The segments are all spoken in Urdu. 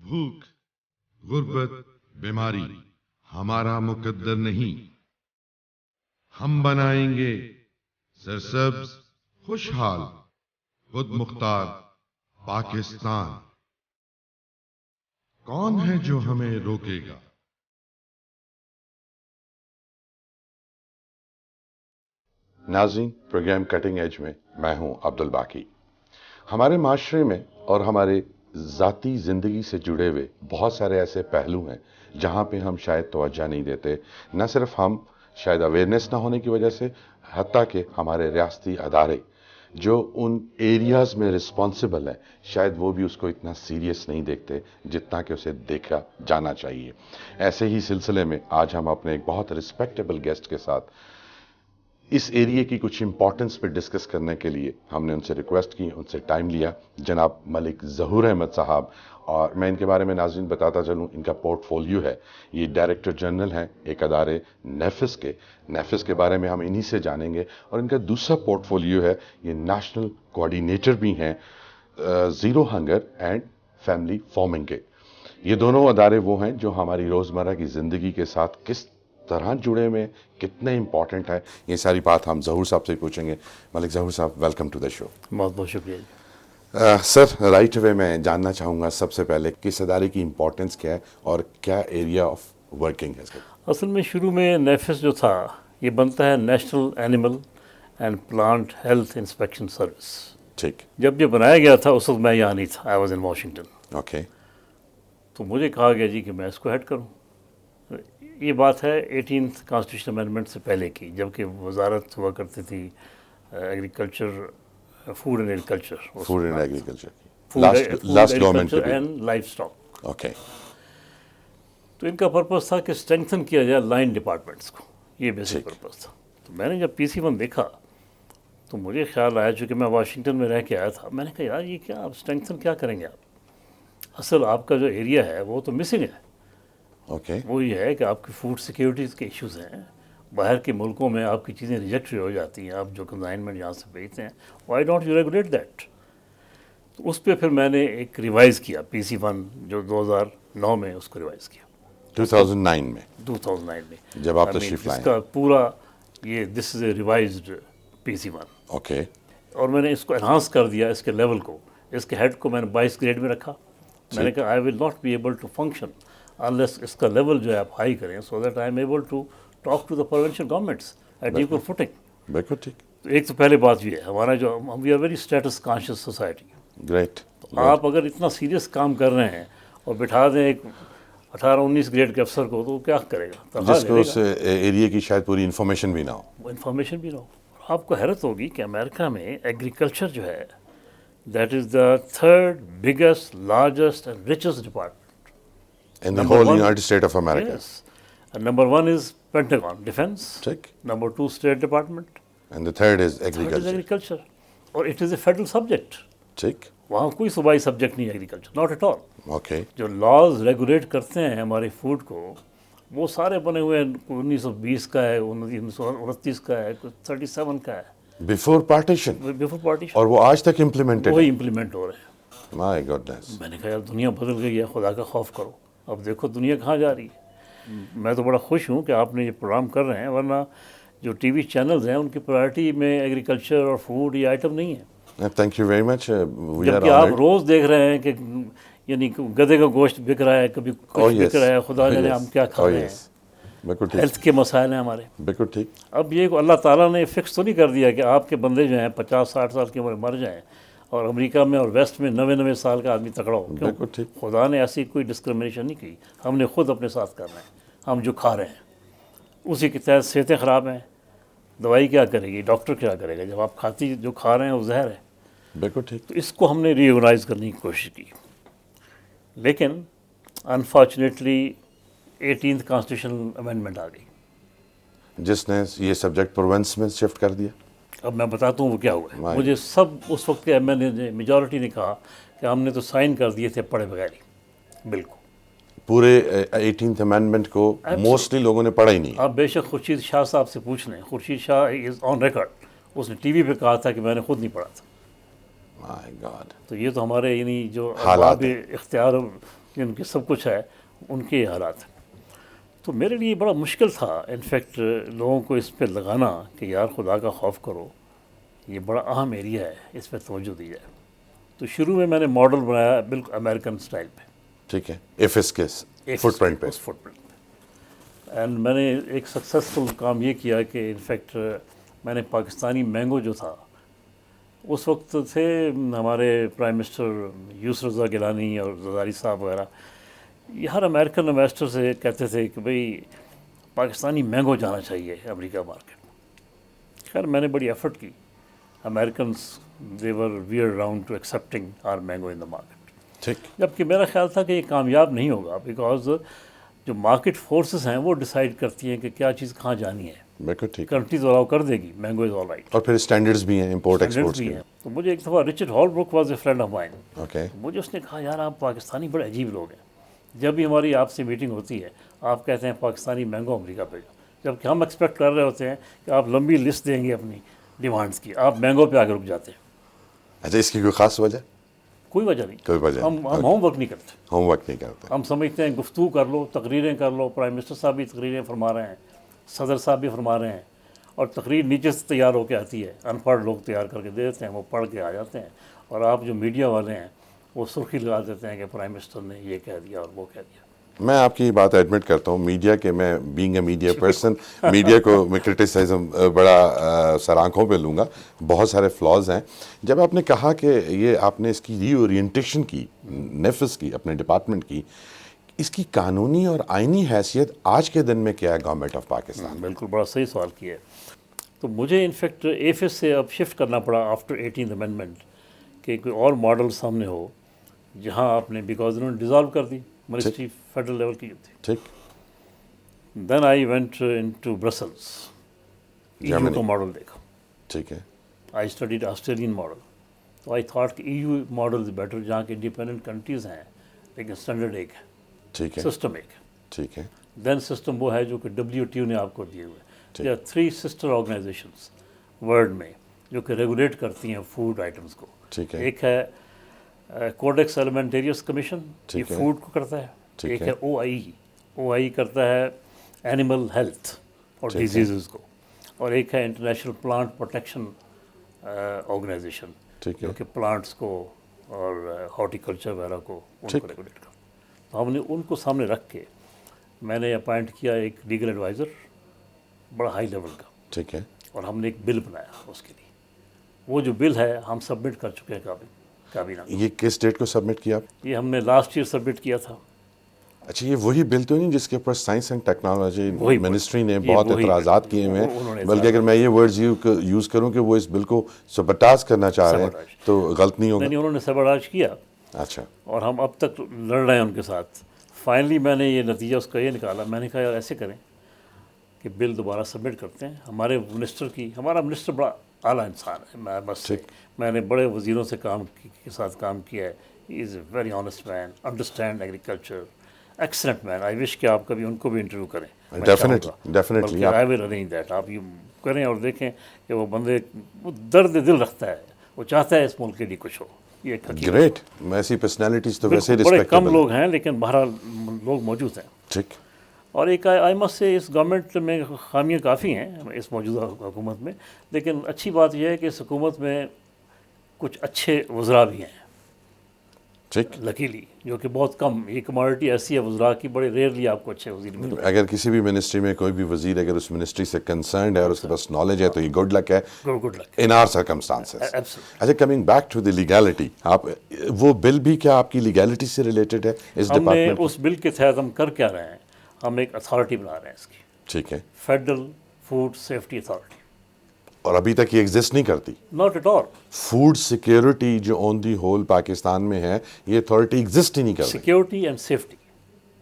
بھوک، غربت، بیماری ہمارا مقدر نہیں. ہم بنائیں گے سرسبز، خوشحال، خود مختار پاکستان. کون ہے جو ہمیں روکے گا؟ ناظرین، پروگرام کٹنگ ایج میں ہوں عبد الباقی. ہمارے معاشرے میں اور ہمارے ذاتی زندگی سے جڑے ہوئے بہت سارے ایسے پہلو ہیں جہاں پہ ہم شاید توجہ نہیں دیتے. نہ صرف ہم، شاید اویئرنیس نہ ہونے کی وجہ سے، حتیٰ کہ ہمارے ریاستی ادارے جو ان ایریاز میں رسپانسبل ہیں شاید وہ بھی اس کو اتنا سیریس نہیں دیکھتے جتنا کہ اسے دیکھا جانا چاہیے. ایسے ہی سلسلے میں آج ہم اپنے ایک بہت رسپیکٹیبل گیسٹ کے ساتھ اس ایریے کی کچھ امپورٹنس پہ ڈسکس کرنے کے لیے ہم نے ان سے ریکویسٹ کی، ان سے ٹائم لیا. جناب ملک ظہور احمد صاحب، اور میں ان کے بارے میں ناظرین بتاتا چلوں، ان کا پورٹ فولیو ہے. یہ ڈائریکٹر جنرل ہیں ایک ادارے نیفس کے بارے میں ہم انہی سے جانیں گے. اور ان کا دوسرا پورٹ فولیو ہے، یہ نیشنل کوآرڈینیٹر بھی ہیں zero hunger and family farming کے. یہ دونوں ادارے وہ ہیں جو ہماری روزمرہ کی زندگی کے ساتھ کس طرح جڑے ہوئے، کتنے امپورٹنٹ ہے، یہ ساری بات ہم ظہور صاحب سے پوچھیں گے. ملک ظہور صاحب، ویلکم ٹو دا شو. بہت بہت شکریہ جی. سر، رائٹ اوے میں جاننا چاہوں گا سب سے پہلے کہ اس ادارے کی امپورٹنس کیا ہے اور کیا ایریا آف ورکنگ ہے اس کا؟ اصل میں شروع میں نیفس جو تھا یہ بنتا ہے national animal and plant health inspection service. ٹھیک. جب یہ بنایا گیا تھا اس وقت میں یہاں نہیں تھا، I was in Washington. Okay. تو مجھے کہا گیا جی کہ میں اس کو ہیڈ کروں. یہ بات ہے 18th کانسٹیٹیوشن امینڈمنٹ سے پہلے کی، جبکہ وزارت ہوا کرتی تھی agriculture, food and agriculture, food and agriculture last government and life stock. Okay. تو ان کا پرپز تھا کہ اسٹرینگتھن کیا جائے لائن ڈپارٹمنٹس کو، یہ بیسک پرپز تھا. تو میں نے جب PC1 دیکھا تو مجھے خیال آیا، چونکہ میں واشنگٹن میں رہ کے آیا تھا، میں نے کہا یار یہ کیا آپ اسٹرینگتھن کیا کریں گے آپ؟ اصل آپ کا جو ایریا ہے وہ تو مسنگ ہے. اوکے. وہ یہ ہے کہ آپ کی فوڈ سیکیورٹیز کے ایشوز ہیں، باہر کے ملکوں میں آپ کی چیزیں ریجیکٹ ہو جاتی ہیں، آپ جو کنزائنمنٹ یہاں سے بھیجتے ہیں، why don't you regulate that? تو اس پہ پھر میں نے ایک ریوائز کیا PC1 جو 2009 میں اس کو ریوائز کیا. 2009 میں 2009 میں جب آپ تشریف لائے. اس کا پورا یہ دس از اے ریوائزڈ PC1. اوکے. اور میں نے اس کو انہانس کر دیا، اس کے لیول کو. اس کے ہیڈ کو میں نے 22 گریڈ میں رکھا. میں نے کہا I will not be able to function unless اس کا لیول جو ہے آپ ہائی کریں، so that I am able to talk to the provincial governments at equal footing. بالکل ٹھیک. تو ایک تو پہلے بات یہ ہے ہمارا جو we are very status conscious society. Great. آپ اگر اتنا سیریس کام کر رہے ہیں اور بٹھا دیں ایک 18-19 گریڈ کے افسر کو، تو وہ کیا کرے گا؟ جس کو اس ایریا کی شاید پوری انفارمیشن بھی نہ ہو. وہ انفارمیشن بھی نہ ہو. آپ کو حیرت ہوگی کہ امریکہ میں ایگریکلچر جو ہے that is the 3rd biggest largest and richest department In the whole United States of America. Yes. And number 1 is Pentagon, Defense. ٹھیک. Number 2, State Department. And the third is Third is agriculture. agriculture. اور it is a federal subject. ٹھیک. وہاں کوئی صوبائی سبجیکٹ نہیں ہے agriculture, not at all. Okay. جو لاز ریگولیٹ کرتے ہیں ہماری فوڈ کو وہ سارے بنے ہوئے ہیں. 1920 کا ہے، 1929 کا ہے، 37 کا ہے. Before partition. Before partition. اور وہ آج تک امپلیمنٹڈ وہی ہے. امپلیمنٹ ہو رہے ہیں. مائی گاڈنس. میں نے کہا یار دنیا بدل گئی ہے، خدا کا خوف کرو. اب دیکھو دنیا کہاں جا رہی ہے. میں تو بڑا خوش ہوں کہ آپ نے یہ پروگرام کر رہے ہیں، ورنہ جو ٹی وی چینلز ہیں ان کی پرائرٹی میں ایگریکلچر اور فوڈ یہ آئٹم نہیں ہے. تھینک یو ویری مچ. جبکہ آپ روز دیکھ رہے ہیں کہ یعنی گدھے کا گوشت بک رہا ہے، کبھی کچھ بک رہا ہے، خدا جانے ہم کیا کھا رہے ہیں. بالکل ٹھیک. ہیلتھ کے مسائل ہیں ہمارے. بالکل ٹھیک. اب یہ اللہ تعالیٰ نے فکس تو نہیں کر دیا کہ آپ کے بندے جو ہیں 50-60 سال کی عمر مر جائیں، اور امریکہ میں اور ویسٹ میں 90 سال کا آدمی تکڑا ہو. کیوں؟ خدا نے ایسی کوئی ڈسکرمنیشن نہیں کی. ہم نے خود اپنے ساتھ کرنا ہے. ہم جو کھا رہے ہیں اسی کے تحت صحتیں خراب ہیں. دوائی کیا کرے گی؟ ڈاکٹر کیا کرے گا جب آپ جو کھا رہے ہیں وہ زہر ہے. بالکل ٹھیک. تو اس کو ہم نے ری آرگنائز کرنے کی کوشش کی، لیکن انفارچونیٹلی 18th کانسٹیٹیوشن امینڈمنٹ آ گئی جس نے یہ سبجیکٹ پروونس میں شفٹ کر دیا. اب میں بتاتا ہوں وہ کیا ہوا ہے. مجھے سب اس وقت کے ایم ایل اے نے، میجورٹی نے کہا کہ ہم نے تو سائن کر دیے تھے پڑھے بغیر ہی. بالکل پورے 18th امینڈمنٹ کو موسٹلی لوگوں نے پڑھا ہی نہیں. آپ بے شک خورشید شاہ صاحب سے پوچھ لیں. خورشید شاہ از آن ریکارڈ، اس نے ٹی وی پہ کہا تھا کہ میں نے خود نہیں پڑھا تھا. مائی گاڈ. تو یہ تو ہمارے یعنی جو حالات اختیار جن کے سب کچھ ہے ان کے حالات ہیں. تو میرے لیے بڑا مشکل تھا انفیکٹ لوگوں کو اس پہ لگانا کہ یار خدا کا خوف کرو، یہ بڑا اہم ایریا ہے، اس پہ توجہ دی جائے. تو شروع میں نے ماڈل بنایا بالکل امریکن اسٹائل پہ. ٹھیک ہے، ایفس کے فٹ پرنٹ پہ. اس فٹ پرنٹ پہ. اینڈ میں نے ایک سکسیزفل کام یہ کیا کہ انفیکٹ میں نے پاکستانی مینگو جو تھا، اس وقت تھے ہمارے پرائم منسٹر یوسف رضا گیلانی اور زرداری صاحب وغیرہ، یہ ہر امریکن انویسٹر سے کہتے تھے کہ بھئی پاکستانی مینگو جانا چاہیے امریکہ مارکیٹ. خیر میں نے بڑی ایفرٹ کی. Americans they were were round to accepting our mango in the market. ٹھیک. جبکہ میرا خیال تھا کہ یہ کامیاب نہیں ہوگا، بیکاز جو مارکیٹ فورسز ہیں وہ ڈیسائیڈ کرتی ہیں کہ کیا چیز کہاں جانی ہے. بالکل ٹھیک. کنٹریز الاؤ کر دے گی، مینگو از آل رائٹ. اور پھر اسٹینڈرڈز بھی ہیں امپورٹ ایکسپورٹ بھی کے. ہیں. تو مجھے ایک دفعہ Richard Holbrooke was a friend of mine. Okay. مجھے اس نے کہا یار آپ پاکستانی بڑے عجیب لوگ ہیں، جب بھی ہماری آپ سے میٹنگ ہوتی ہے آپ کہتے ہیں پاکستانی مینگو امریکہ بھیجو، جبکہ ہم ایکسپیکٹ کر رہے ہوتے ہیں کہ آپ لمبی لسٹ دیں گے اپنی ڈیمانڈس کی، آپ مینگو پہ آگے رک جاتے ہیں. اچھا، اس کی کوئی خاص وجہ؟ کوئی وجہ نہیں. کوئی وجہ ہم ہوم ورک نہیں کرتے. ہوم ورک نہیں کرتے. ہم سمجھتے ہیں گفتگو کر لو، تقریریں کر لو. پرائم منسٹر صاحب بھی تقریریں فرما رہے ہیں، صدر صاحب بھی فرما رہے ہیں، اور تقریر نیچے سے تیار ہو کے آتی ہے، ان پڑھ لوگ تیار کر کے دے دیتے ہیں، وہ پڑھ کے آ جاتے ہیں. اور آپ جو میڈیا والے ہیں وہ سرخی لگا دیتے ہیں کہ پرائم منسٹر نے یہ کہہ دیا اور وہ کہہ دیا. میں آپ کی بات ایڈمٹ کرتا ہوں، میڈیا کے میں being a media person media کو میں کرٹیسائزم بڑا سر آنکھوں پہ لوں گا. بہت سارے فلاز ہیں. جب آپ نے کہا کہ یہ آپ نے اس کی ری اورینٹیشن کی، نیفس کی، اپنے ڈپارٹمنٹ کی، اس کی قانونی اور آئینی حیثیت آج کے دن میں کیا ہے گورنمنٹ آف پاکستان؟ بالکل بڑا صحیح سوال کیا ہے. تو مجھے انفیکٹ ایفس سے اب شفٹ کرنا پڑا آفٹر 18th امینڈمنٹ کہ کوئی اور ماڈل سامنے ہو جہاں آپ نے، بیکاز انہوں نے ڈیزالو کر دی منسٹری فیڈرل لیول کی جو تھی. ٹھیک. دین آئی وینٹ ان ٹو برسلس، EU کا ماڈل دیکھا. ٹھیک ہے. I studied Australian model. تو آئی تھاٹ کہ EU ماڈل از بیٹر، جہاں کے انڈیپینڈنٹ کنٹریز ہیں لیکن اسٹینڈرڈ ایک ہے، ٹھیک ہے. سسٹم ایک ہے. ٹھیک ہے. دین سسٹم وہ ہے جو کہ WTO نے آپ کو دیے ہوئے. There are 3 sister organisations world میں جو کہ ریگولیٹ کرتی ہیں فوڈ آئٹمس کو. ٹھیک ہے. ایک ہے کوڈیکس ایلیمنٹیریس کمیشن، یہ فوڈ کو کرتا ہے. ایک ہے OIE کرتا ہے اینیمل ہیلتھ اور ڈیزیزز کو. اور ایک ہے انٹرنیشنل پلانٹ پروٹیکشن آرگنائزیشن جو کہ پلانٹس کو اور ہارٹیکلچر وغیرہ کو ان کو ریگولیٹ کرتا. تو ہم نے ان کو سامنے رکھ کے میں نے اپائنٹ کیا ایک لیگل ایڈوائزر بڑا ہائی لیول کا. ٹھیک ہے. اور ہم نے ایک بل بنایا اس کے لیے. وہ جو بل ہے ہم سبمٹ کر چکے ہیں کابینہ. یہ کس ڈیٹ کو سبمٹ کیا آپ؟ یہ ہم نے لاسٹ ایئر سبمٹ کیا تھا. اچھا، یہ وہی بل تو نہیں جس کے اوپر سائنس اینڈ ٹیکنالوجی منسٹری نے بہت اعتراضات کیے ہوئے ہیں، بلکہ اگر میں یہ ورڈز یوز کروں کہ وہ اس بل کو سبٹاز کرنا چاہ رہے ہیں تو غلط نہیں ہوگا؟ نہیں، انہوں نے سبٹاج کیا. اچھا. اور ہم اب تک لڑ رہے ہیں ان کے ساتھ. فائنلی میں نے یہ نتیجہ اس کا یہ نکالا. میں نے کہا یار ایسے کریں کہ بل دوبارہ سبمٹ کرتے ہیں. ہمارے منسٹر کی، ہمارا منسٹر بڑا اعلیٰ انسان ہے. میں بس میں نے بڑے وزیروں سے کے ساتھ کام کیا ہے. He is a very honest man, understand agriculture, excellent man. I wish کہ آپ کبھی ان کو بھی انٹرویو کریں. Definitely I will arrange that. آپ یہ کریں اور دیکھیں کہ وہ بندے، وہ درد دل رکھتا ہے، وہ چاہتا ہے اس ملک کے لیے کچھ ہو. یہ گریٹ. ایسی پرسنالٹیز تو ویسے بڑے کم لوگ ہیں لیکن بہرحال لوگ موجود ہیں. ٹھیک. اور ایک آئی مسٹ سے اس گورنمنٹ میں خامیاں کافی ہیں اس موجودہ حکومت میں، لیکن اچھی بات یہ ہے کہ اس حکومت میں کچھ اچھے وزراء بھی ہیں. ٹھیک. لکیلی، جو کہ بہت کم، یہ کموڈٹی ایسی ہے وزراء کی، بڑے ریئرلی آپ کو اچھے وزیر ملتے ہیں. اگر کسی بھی منسٹری میں کوئی بھی وزیر اگر اس منسٹری سے کنسرنڈ ہے اور اس کے پاس نالج ہے تو یہ گڈ لک ہے ان آر سرکمسٹانسز. اچھا، coming back to the legality, آپ وہ بل بھی کیا آپ کی لیگیلٹی سے ریلیٹڈ ہے اس ڈپارٹمنٹ؟ ہم نے اس بل کے تحت ہم کر کیا رہے ہیں، ہم ایک اتھارٹی بنا رہے ہیں اس کی. ٹھیک ہے. Federal food safety authority. اور ابھی تک یہ ایگزسٹ نہیں کرتی. Not at all. Food security جو آن دی ہول پاکستان میں ہے یہ اتھارٹی ایگزسٹ ہی نہیں کر رہی. Security and safety.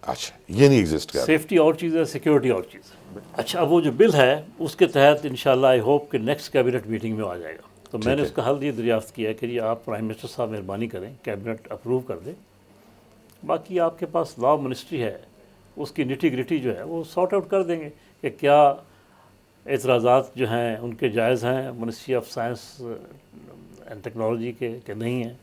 اچھا، یہ نہیں ایگزسٹ کر رہی. سیفٹی اور چیز ہے، سیکیورٹی اور چیز ہے. اچھا، اب وہ جو بل ہے اس کے تحت انشاءاللہ آئی ہوپ کہ نیکسٹ کیبنٹ میٹنگ میں آ جائے گا. تو میں نے اس کا حل یہ دریافت کیا کہ یہ آپ پرائم منسٹر صاحب مہربانی کریں، کیبنٹ اپروو کر دیں. باقی آپ کے پاس لا منسٹری ہے، اس کی نٹی گریٹی جو ہے وہ سارٹ آؤٹ کر دیں گے کہ کیا اعتراضات جو ہیں ان کے جائز ہیں ministry of science and technology کے کہ نہیں ہیں.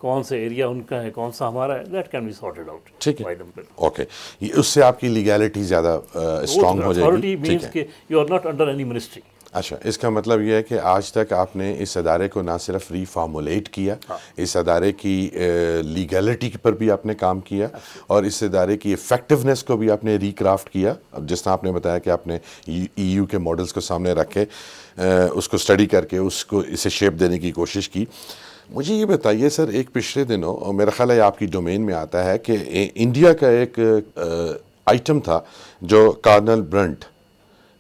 کون سے ایریا ان کا ہے کون سا ہمارا ہے, that can be sorted out. ٹھیک ہے, اوکے, اس سے آپ کی لیگیلٹی زیادہ اسٹرانگ ہو جائے گی. اتھارٹی مینس کہ you are not under any ministry. اچھا, اس کا مطلب یہ ہے کہ آج تک آپ نے اس ادارے کو نہ صرف ری فارمولیٹ کیا, اس ادارے کی لیگلٹی پر بھی آپ نے کام کیا, اور اس ادارے کی افیکٹونیس کو بھی آپ نے ری کرافٹ کیا. جس طرح آپ نے بتایا کہ آپ نے ای یو کے ماڈلز کو سامنے رکھ کے اس کو اسٹڈی کر کے اس کو اسے شیپ دینے کی کوشش کی. مجھے یہ بتائیے سر, ایک پچھلے دنوں, اور میرا خیال ہے آپ کی ڈومین میں آتا ہے, کہ انڈیا کا ایک آئٹم تھا جو کارنل برنٹ,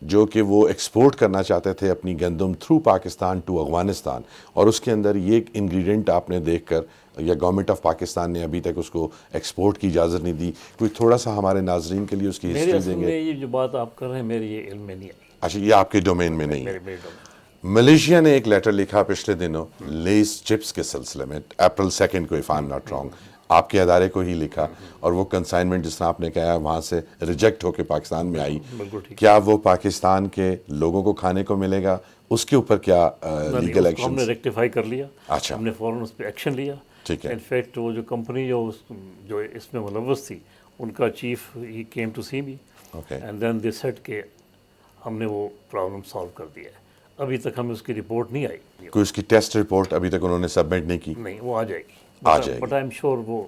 جو کہ وہ ایکسپورٹ کرنا چاہتے تھے اپنی گندم تھرو پاکستان ٹو افغانستان, اور اس کے اندر یہ ایک انگریڈینٹ آپ نے دیکھ کر, یا گورنمنٹ آف پاکستان نے ابھی تک اس کو ایکسپورٹ کی اجازت نہیں دی, کوئی تھوڑا سا ہمارے ناظرین کے لیے اس کی ہسٹری دیں گے؟ یہ جو بات آپ کر رہے ہیں میرے یہ علم میں نہیں آئی. اچھا, یہ آپ کے ڈومین میں نہیں ہے. ملیشیا نے ایک لیٹر لکھا پچھلے دنوں لیس چپس کے سلسلے میں, اپریل 2 کو, if I am not wrong, آپ کے ادارے کو ہی لکھا, اور وہ کنسائنمنٹ جس طرح آپ نے کہا وہاں سے ریجیکٹ ہو کے پاکستان میں آئی. کیا وہ پاکستان کے لوگوں کو کھانے کو ملے گا؟ اس کے اوپر کیا لیگل ایکشن؟ ہم نے ریکٹیفائی کر لیا. اچھا, ہم نے فوراً اس پہ ایکشن لیا. ٹھیک ہے. انفیکٹ وہ جو کمپنی جو اس میں ملوث تھی, ان کا chief he came to see me, and then they said کہ ہم نے وہ پرابلم سالو کر دیا ہے. ابھی تک ہمیں اس کی رپورٹ نہیں آئی. کوئی اس کی ٹیسٹ رپورٹ ابھی تک انہوں نے سبمٹ نہیں کی؟ نہیں, وہ آ جائے گی. بٹ آئی ایم شیور وہ,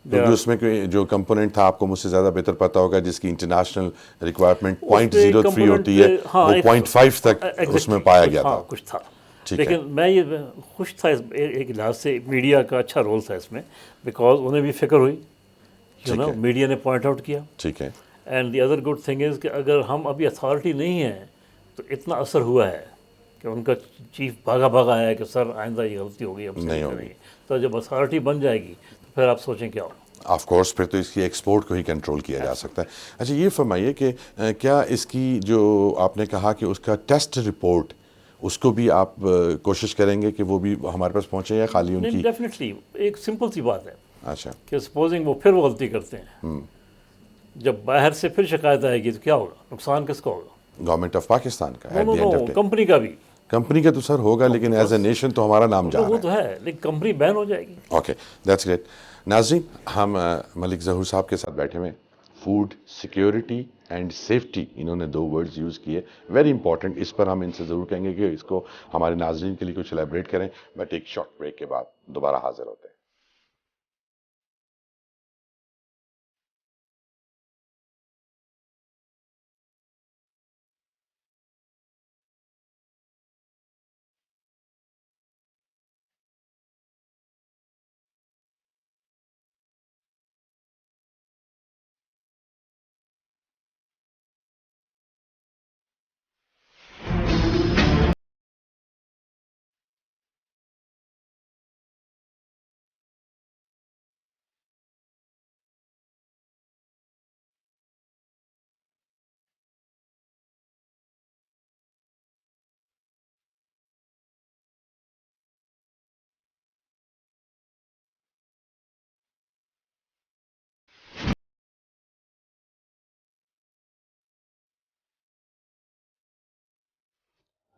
کیونکہ اس میں جو کمپوننٹ تھا, آپ کو مجھ سے زیادہ بہتر پتہ ہوگا, جس کی انٹرنیشنل ریکوائرمنٹ 0.03 ہوتی ہے, وہ 0.5 تک اس میں پایا گیا تھا. کچھ تھا. لیکن میں یہ خوش تھا ایک لحاظ سے, میڈیا کا اچھا رول تھا اس میں, بیکاز انہیں بھی فکر ہوئی, میڈیا نے پوائنٹ آؤٹ کیا. ٹھیک ہے. And the other good thing is کہ اگر ہم ابھی اتھارٹی نہیں ہیں تو اتنا اثر ہوا ہے کہ ان کا چیف بھاگا آیا ہے کہ سر آئندہ یہ غلطی ہو گئی, اب نہیں ہوگی. تو جب اتھارٹی بن جائے گی تو پھر آپ سوچیں کیا ہو. آف کورس, پھر تو اس کی ایکسپورٹ کو ہی کنٹرول کیا جا سکتا ہے. اچھا, یہ فرمائیے کہ کیا اس کی جو آپ نے کہا کہ اس کا ٹیسٹ رپورٹ, اس کو بھی آپ کوشش کریں گے کہ وہ بھی ہمارے پاس پہنچے, یا خالی ان کی؟ ڈیفینیٹلی, ایک سمپل سی بات ہے. اچھا, کہ سپوزنگ وہ پھر وہ غلطی کرتے ہیں, جب باہر سے پھر شکایت آئے گی تو کیا ہوگا؟ نقصان کس کا ہوگا؟ گورنمنٹ آف پاکستان کا, کمپنی کا بھی. کمپنی کا تو سر ہوگا, لیکن ایز اے نیشن تو ہمارا نام جا رہا ہے. وہ تو ہے, لیکن کمپنی بین ہو جائے گی. Okay, that's great. ناظرین, ہم ملک ظہور صاحب کے ساتھ بیٹھے ہوئے. فوڈ سیکیورٹی اینڈ سیفٹی, انہوں نے 2 ورڈز یوز کیے, ویری امپورٹنٹ. اس پر ہم ان سے ضرور کہیں گے کہ اس کو ہمارے ناظرین کے لیے کچھ ایلیبریٹ کریں, بٹ ایک شارٹ بریک کے بعد دوبارہ حاضر ہوتے ہیں.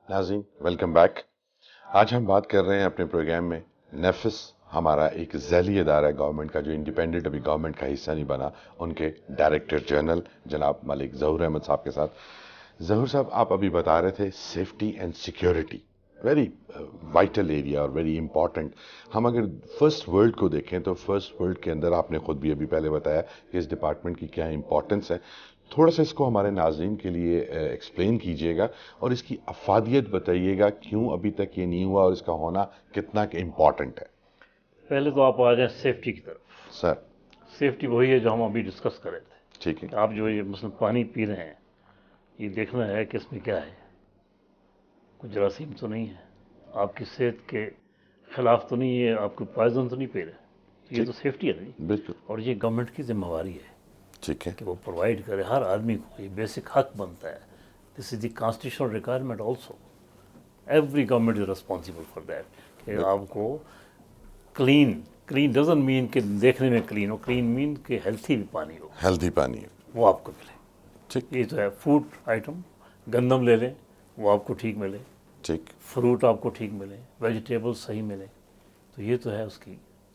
ناظرین, ویلکم بیک. آج ہم بات کر رہے ہیں اپنے پروگرام میں نیفس, ہمارا ایک ذیلی ادارہ ہے گورنمنٹ کا, جو انڈیپینڈنٹ ابھی گورنمنٹ کا حصہ نہیں بنا, ان کے ڈائریکٹر جنرل جناب ملک ظہور احمد صاحب کے ساتھ. ظہور صاحب, آپ ابھی بتا رہے تھے safety and security, very vital area اور ویری امپورٹنٹ. ہم اگر فرسٹ ورلڈ کو دیکھیں تو فرسٹ ورلڈ کے اندر آپ نے خود بھی ابھی پہلے بتایا کہ اس ڈپارٹمنٹ کی کیا امپورٹنس ہے. تھوڑا سا اس کو ہمارے ناظرین کے لیے ایکسپلین کیجئے گا, اور اس کی افادیت بتائیے گا, کیوں ابھی تک یہ نہیں ہوا اور اس کا ہونا کتنا کہ امپورٹنٹ ہے. پہلے تو آپ آ جائیں سیفٹی کی طرف. سر, سیفٹی وہی ہے جو ہم ابھی ڈسکس کر رہے تھے. ٹھیک ہے. آپ جو یہ مثلا پانی پی رہے ہیں, یہ دیکھنا ہے کہ اس میں کیا ہے, کوئی جراثیم تو نہیں ہے, آپ کی صحت کے خلاف تو نہیں ہے, آپ کو پوائزن تو نہیں پی رہے. یہ تو سیفٹی ہے نہیں. بالکل. اور یہ گورنمنٹ کی ذمہ داری ہے, ٹھیک ہے, کہ وہ پرووائڈ کرے ہر آدمی کو, یہ بیسک حق بنتا ہے. This is the constitutional requirement also. Every government is responsible for that, کہ آپ کو کلین ڈزنٹ مین کہ دیکھنے میں کلین ہو, کلین مین کہ ہیلتھی بھی پانی ہو, ہیلتھی پانی وہ آپ کو ملے. ٹھیک. یہ تو ہے فوڈ آئٹم, گندم لے لیں وہ آپ کو ٹھیک ملے, ٹھیک, فروٹ آپ کو ٹھیک ملے, ویجیٹیبل صحیح ملے, تو یہ تو ہے اس کی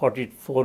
44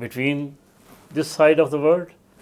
between this side of the world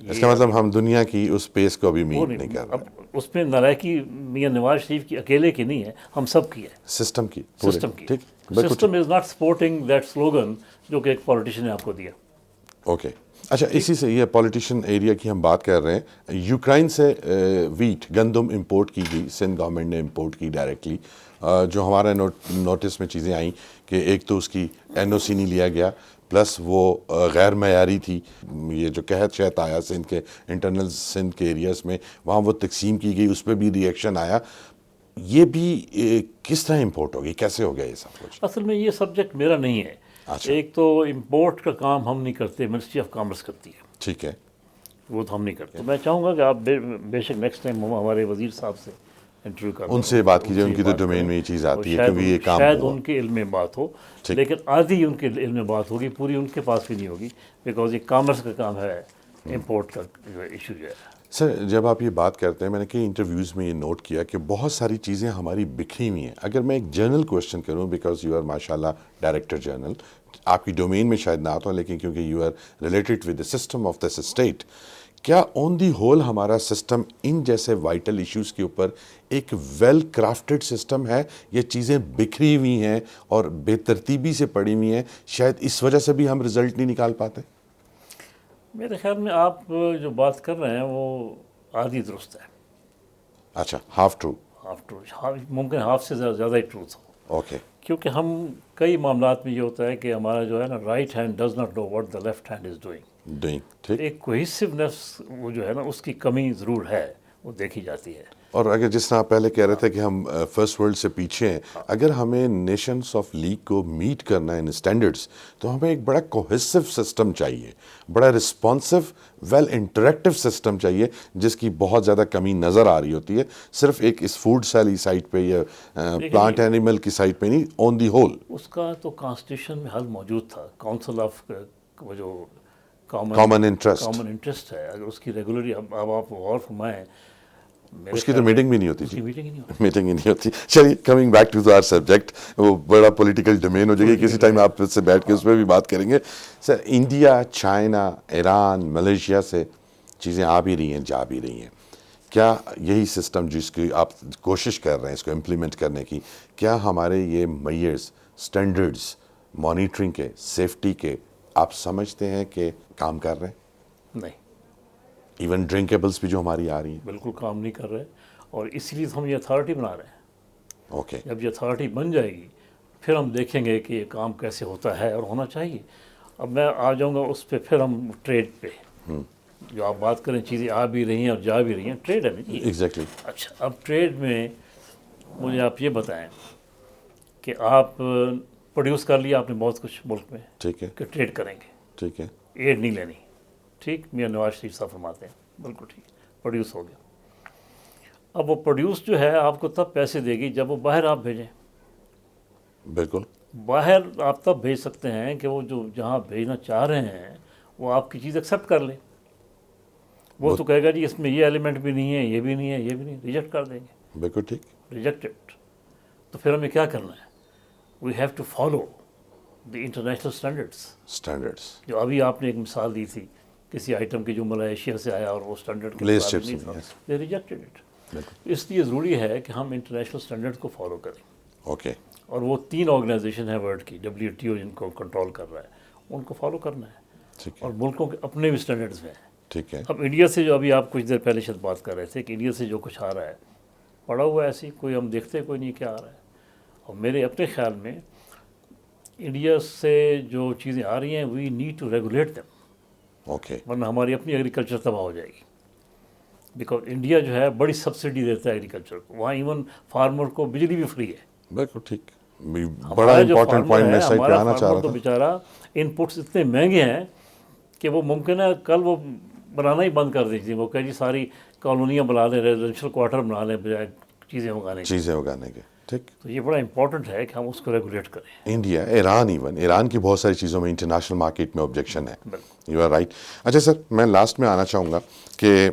اس کا مطلب ہم دنیا کی اس پیس کو ابھی میٹ نہیں کر رہے. اب اس میں نالائکی میاں نواز شریف کی اکیلے کی نہیں ہے، ہم سب کی ہے، سسٹم کی. سسٹم کی. System is not supporting that slogan جو کہ ایک پولیٹیشین نے آپ کو دیا. اوکے. اچھا، اسی سے یہ پولیٹیشین ایریا کی ہم بات کر رہے ہیں. یوکرائن سے ویٹ گندم امپورٹ کی گئی، سندھ گورنمنٹ نے امپورٹ کی ڈائریکٹلی. جو ہمارے نوٹس میں چیزیں آئیں کہ ایک تو اس کی NOC نہیں لیا گیا، پلس وہ غیر معیاری تھی. یہ جو قحط شہد آیا سندھ کے انٹرنل سندھ کے ایریاز میں، وہاں وہ تقسیم کی گئی، اس پہ بھی ریئیکشن آیا. یہ بھی کس طرح امپورٹ ہو گئی، کیسے ہو گیا یہ سب کچھ؟ اصل میں یہ سبجیکٹ میرا نہیں ہے. ایک تو امپورٹ کا کام ہم نہیں کرتے، منسٹری آف کامرس کرتی ہے. ٹھیک ہے، وہ تو ہم نہیں کرتے. میں چاہوں گا کہ آپ بے شک نیکسٹ ٹائم ہمارے وزیر صاحب سے انٹرویو کریں، ان سے بات کیجیے. ان کی تو ڈومین میں یہ چیز آتی ہے کہ یہ کام شاید ان کے علم میں بات ہو، لیکن آدھی ان کے علم میں بات ہوگی، پوری ان کے پاس بھی نہیں ہوگی، بیکاز یہ کامرس کا کام ہے. امپورٹ کا ایشو جو ہے. سر، جب آپ یہ بات کرتے ہیں، میں نے کئی انٹرویوز میں یہ نوٹ کیا کہ بہت ساری چیزیں ہماری بکھری ہوئی ہیں. اگر میں ایک جرنل کوشچن کروں، بیکاز یو آر ماشاء اللہ ڈائریکٹر جرنل، آپ کی ڈومین میں شاید نہ آتا ہوں، لیکن کیونکہ you are related with the system of this state, کیا آن دی ہول ہمارا سسٹم ان جیسے وائٹل ایشوز کے اوپر ایک ویل کرافٹڈ سسٹم ہے، یہ چیزیں بکھری ہوئی ہیں اور بے ترتیبی سے پڑی ہوئی ہیں، شاید اس وجہ سے بھی ہم رزلٹ نہیں نکال پاتے؟ میرے خیال میں آپ جو بات کر رہے ہیں وہ آدھی درست ہے. اچھا، ہاف ٹرو. ممکن ہاف سے زیادہ ہی ٹروتھ ہو. اوکے. کیونکہ ہم کئی معاملات میں یہ ہوتا ہے کہ ہمارا جو ہے نا right hand does not know what the left hand is doing. ایک کوہیسونیس وہ جو ہے نا اس کی کمی ضرور ہے، وہ دیکھی جاتی ہے. اور اگر جس طرح آپ پہلے کہہ رہے تھے کہ ہم فرسٹ ورلڈ سے پیچھے ہیں، اگر ہمیں نیشنز آف لیگ کو میٹ کرنا ہے ان اسٹینڈرڈس، تو ہمیں ایک بڑا کوہیسو سسٹم چاہیے، بڑا رسپانسو ویل انٹریکٹیو سسٹم چاہیے، جس کی بہت زیادہ کمی نظر آ رہی ہوتی ہے، صرف ایک اس فوڈ سیلی سائٹ پہ یا پلانٹ اینیمل کی سائٹ پہ نہیں، آن دی ہول. اس کا تو کانسٹیٹیوشن میں حل موجود تھا. کاؤنسل آف وہ جو کامن انٹرسٹ ہے، اگر اس کی ریگولرلی اب آپ غور فرمائیں، اس کی تو میٹنگ بھی نہیں ہوتی جی. میٹنگ ہی نہیں ہوتی. چلیے، coming back to our subject, وہ بڑا پولیٹیکل ڈومین ہو جائے گی، کسی ٹائم آپ سے بیٹھ کے اس پہ بھی بات کریں گے. سر، انڈیا، چائنا، ایران، ملیشیا سے چیزیں آ بھی رہی ہیں، جا بھی رہی ہیں. کیا یہی سسٹم جس کی آپ کوشش کر رہے ہیں اس کو امپلیمنٹ کرنے کی، کیا ہمارے یہ میئرز، اسٹینڈرڈز، مانیٹرنگ کے، سیفٹی کے، آپ سمجھتے ہیں کہ کام کر رہے ہیں؟ نہیں. ایون ڈرنکیبلس بھی جو ہماری آ رہی ہیں بالکل کام نہیں کر رہے، اور اسی لیے ہم یہ اتھارٹی بنا رہے ہیں. اوکے. جب یہ اتھارٹی بن جائے گی پھر ہم دیکھیں گے کہ یہ کام کیسے ہوتا ہے اور ہونا چاہیے. اب میں آ جاؤں گا اس پہ، پھر ہم ٹریڈ پہ جو آپ بات کریں، چیزیں آ بھی رہی ہیں اور جا بھی رہی ہیں، ٹریڈ ہے نا جی. ایگزیکٹلی. اچھا، اب ٹریڈ میں مجھے آپ یہ بتائیں کہ آپ پروڈیوس کر لیا آپ نے بہت کچھ ملک میں، ٹھیک ہے، کہ ٹریڈ کریں گے، ٹھیک ہے، ایڈ نہیں لینی. ٹھیک، میاں نواز شریف صاحب فرماتے ہیں بالکل ٹھیک، پروڈیوس ہو گیا. اب وہ پروڈیوس جو ہے آپ کو تب پیسے دے گی جب وہ باہر آپ بھیجیں. بالکل. باہر آپ تب بھیج سکتے ہیں کہ وہ جو جہاں بھیجنا چاہ رہے ہیں وہ آپ کی چیز ایکسیپٹ کر لیں. وہ تو کہے گا جی اس میں یہ ایلیمنٹ بھی نہیں ہے، یہ بھی نہیں ہے، یہ بھی نہیں، ریجیکٹ کر دیں گے. بالکل ٹھیک. ریجیکٹڈ. تو پھر ہمیں کیا کرنا ہے؟ We have to follow the international standards. جو ابھی آپ نے ایک مثال دی تھی کسی آئٹم کی جو ملائیشیا سے آیا اور وہ اسٹینڈرڈ کے مطابق نہیں تھا، دے ریجیکٹڈ اٹ. اس لیے ضروری ہے کہ ہم انٹرنیشنل اسٹینڈرڈ کو فالو کریں. اوکے. اور وہ 3 آرگنائزیشن ہیں ورلڈ کی، WTO جن کو کنٹرول کر رہا ہے، ان کو فالو کرنا ہے. اور ملکوں کے اپنے بھی اسٹینڈرڈز ہیں. ٹھیک ہے. اب انڈیا سے جو ابھی آپ کچھ دیر پہلے شاید بات کر رہے تھے کہ انڈیا سے جو کچھ آ رہا ہے پڑا ہوا ہے ایسی، کوئی ہم دیکھتے کوئی نہیں کیا آ رہا ہے. اور میرے اپنے خیال میں انڈیا سے جو چیزیں آ رہی ہیں we need to regulate them. Okay. ورنہ ہماری اپنی ایگریکلچر تباہ ہو جائے گی. بیکاز انڈیا جو ہے بڑی سبسڈی دیتا ہے ایگریکلچر کو، وہاں ایون فارمر کو بجلی بھی فری ہے. بالکل ٹھیک. بڑا امپورٹنٹ پوائنٹ میں صحیح پہ آنا چاہ رہا تو تھا. بیچارہ ان پٹس اتنے مہنگے ہیں کہ وہ ممکن ہے کل وہ بنانا ہی بند کر دیجیے. وہ کہ جی ساری کالونیاں بنا لیں، ریزیڈینشیل کوارٹر بنا لیں بجائے چیزیں اگانے کے. ٹھیک. تو یہ بڑا امپورٹنٹ ہے کہ ہم اس کو ریگولیٹ کریں. انڈیا، ایران، ایران کی بہت ساری چیزوں میں انٹرنیشنل مارکیٹ میں آبجیکشن ہے. You are right. اچھا سر، میں لاسٹ میں آنا چاہوں گا کہ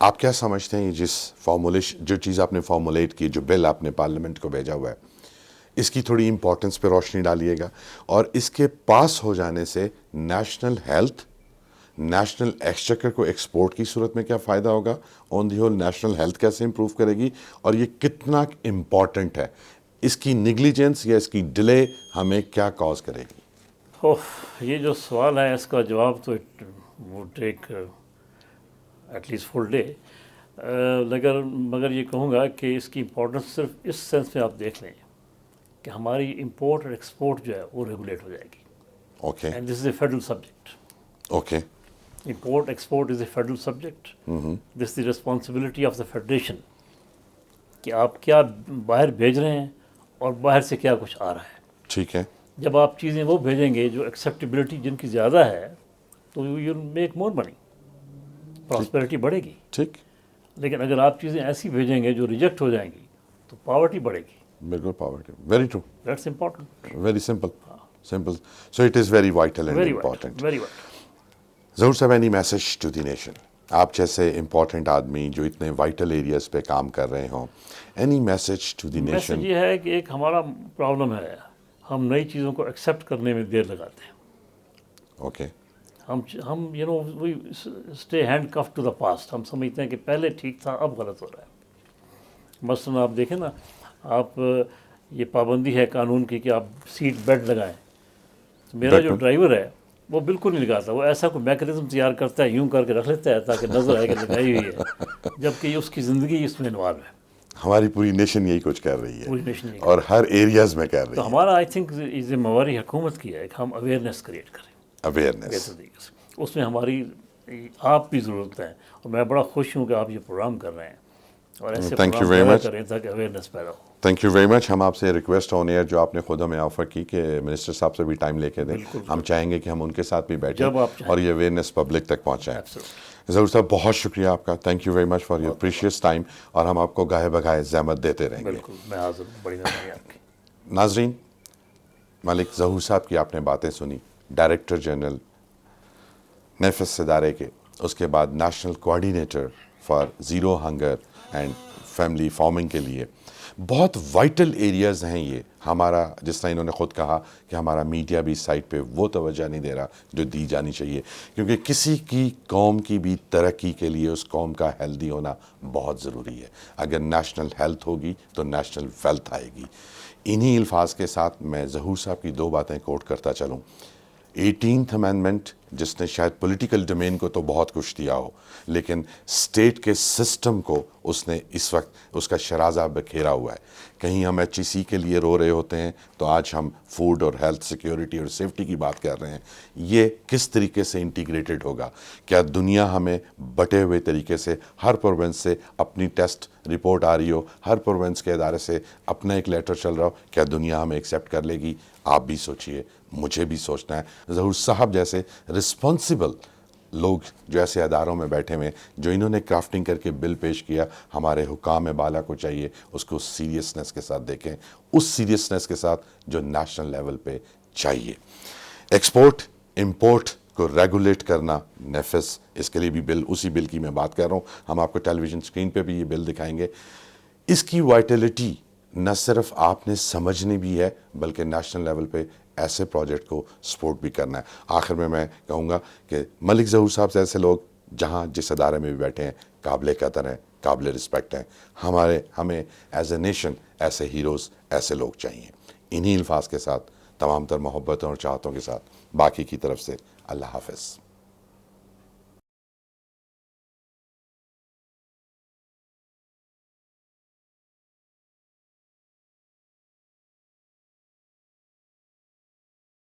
آپ کیا سمجھتے ہیں جو چیز آپ نے فارمولیٹ کی، جو بل آپ نے پارلیمنٹ کو بھیجا ہوا ہے، اس کی تھوڑی امپورٹنس پہ روشنی ڈالیے گا، اور اس کے پاس ہو جانے سے نیشنل ہیلتھ، نیشنل ایکسچیکر کو ایکسپورٹ کی صورت میں کیا فائدہ ہوگا, آن دی ہول نیشنل ہیلتھ کیسے امپروو کرے گی, اور یہ کتنا امپورٹنٹ ہے, اس کی نیگلیجنس یا اس کی ڈیلے ہمیں کیا کاز کرے گی؟ یہ جو سوال ہے اس کا جواب تو وہ ٹیک ایٹ لیسٹ فل ڈے. مگر یہ کہوں گا کہ اس کی امپورٹنس صرف اس سینس میں آپ دیکھ لیں کہ ہماری امپورٹ اور ایکسپورٹ جو ہے وہ ریگولیٹ ہو جائے گی. Okay, and this is a federal subject. Okay, import export is a federal subject. This is the responsibility of the federation کہ آپ کیا باہر بھیج رہے ہیں اور باہر سے کیا کچھ آ رہا ہے. ٹھیک ہے. جب آپ چیزیں وہ بھیجیں گے جو ایکسیپٹیبلٹی جن کی زیادہ ہے تو you make more money, prosperity بڑھے گی. ٹھیک. لیکن اگر آپ چیزیں ایسی بھیجیں گے جو ریجیکٹ ہو جائیں گی تو پاورٹی بڑھے گی. بالکل poverty, very true, that's important, very simple, simple. So it is very vital and important. Very vital. Zahoor Sahib, any message to the nation, آپ جیسے امپورٹنٹ آدمی جو اتنے وائٹل ایریاز پہ کام کر رہے ہوں, any message to the nation? Message یہ ہے کہ ایک ہمارا پرابلم ہے, ہم نئی چیزوں کو ایکسیپٹ کرنے میں دیر لگاتے ہیں. اوکے. ہم we stay handcuff to the past. ہم سمجھتے ہیں کہ پہلے ٹھیک تھا اب غلط ہو رہا ہے. مثلاً آپ دیکھیں نا, آپ یہ پابندی ہے قانون کی کہ آپ سیٹ بیلٹ لگائیں. میرا جو ڈرائیور ہے وہ بالکل نہیں لگاتا, وہ ایسا کوئی میکینزم تیار کرتا ہے, یوں کر کے رکھ لیتا ہے تاکہ نظر آئے کہ لگائی ہوئی ہے, جبکہ اس کی زندگی اس میں انوالو ہے. ہماری پوری نیشن یہی کچھ کر رہی پوری ہے نیشن یہ اور ہر ایریاز میں کر رہی تو ہے. ہمارا آئی تھنک ذمہ واری حکومت کی ہے کہ ہم اویئرنیس کریٹ کریں. اویئرنیس بہتر طریقے سے اس میں ہماری آپ بھی ضرورت ہے, اور میں بڑا خوش ہوں کہ آپ یہ پروگرام کر رہے ہیں اور ایسے پروگرام پیدا کریں تاکہ اویئرنیس پیدا ہو. Thank you very much. ہم آپ سے ریکویسٹ آن ایئر جو آپ نے خود ہمیں آفر کی کہ منسٹر صاحب سے بھی ٹائم لے کے دیں, ہم چاہیں گے کہ ہم ان کے ساتھ بھی بیٹھیں اور یہ اویئرنیس پبلک تک پہنچائیں. ظہور صاحب, بہت شکریہ آپ کا. Thank you very much for your precious time, اور ہم آپ کو گاہے بگاہے زحمت دیتے رہیں گے. بالکل, میں حاضر ہوں. بڑی مہربانی آپ کی. ناظرین, ملک ظہور صاحب کی آپ نے باتیں سنی, ڈائریکٹر جنرل نیفس ادارے کے, اس کے بعد national coordinator for zero hunger and family farming کے لیے. بہت وائٹل ایریاز ہیں یہ ہمارا, جس طرح انہوں نے خود کہا کہ ہمارا میڈیا بھی اس سائٹ پہ وہ توجہ نہیں دے رہا جو دی جانی چاہیے, کیونکہ کسی کی قوم کی بھی ترقی کے لیے اس قوم کا ہیلدی ہونا بہت ضروری ہے. اگر نیشنل ہیلتھ ہوگی تو نیشنل ویلتھ آئے گی. انہی الفاظ کے ساتھ میں ظہور صاحب کی دو باتیں کوٹ کرتا چلوں. 18th امینڈمنٹ جس نے شاید پولیٹیکل ڈومین کو تو بہت کچھ دیا ہو, لیکن اسٹیٹ کے سسٹم کو اس نے اس وقت اس کا شرازہ بکھیرا ہوا ہے. کہیں ہم HEC کے لیے رو رہے ہوتے ہیں تو آج ہم فوڈ اور ہیلتھ سیکیورٹی اور سیفٹی کی بات کر رہے ہیں. یہ کس طریقے سے انٹیگریٹڈ ہوگا؟ کیا دنیا ہمیں بٹے ہوئے طریقے سے ہر پروونس سے اپنی ٹیسٹ رپورٹ آ رہی ہو, ہر پروونس کے ادارے سے اپنا ایک لیٹر چل رہا ہو, کیا دنیا ہمیں ایکسیپٹ کر لے گی؟ آپ بھی سوچئے, مجھے بھی سوچنا ہے. ظہور صاحب جیسے رسپانسبل لوگ جو ایسے اداروں میں بیٹھے ہوئے جو انہوں نے کرافٹنگ کر کے بل پیش کیا, ہمارے حکام بالا کو چاہیے اس کو سیریسنس کے ساتھ دیکھیں, اس سیریسنس کے ساتھ جو نیشنل لیول پہ چاہیے. ایکسپورٹ امپورٹ کو ریگولیٹ کرنا, نیفس, اس کے لیے بھی بل, اسی بل کی میں بات کر رہا ہوں. ہم آپ کو ٹیلی ویژن اسکرین پہ بھی یہ بل دکھائیں گے. اس کی وائٹلٹی نہ صرف آپ نے سمجھنی بھی ہے بلکہ نیشنل لیول پہ ایسے پروجیکٹ کو سپورٹ بھی کرنا ہے. آخر میں کہوں گا کہ ملک ظہور صاحب سے ایسے لوگ جہاں جس ادارے میں بھی بیٹھے ہیں قابل قدر ہیں, قابل رسپیکٹ ہیں. ہمیں ایز اے نیشن ایسے ہیروز, ایسے لوگ چاہیے. انہی الفاظ کے ساتھ, تمام تر محبتوں اور چاہتوں کے ساتھ, باقی کی طرف سے اللہ حافظ.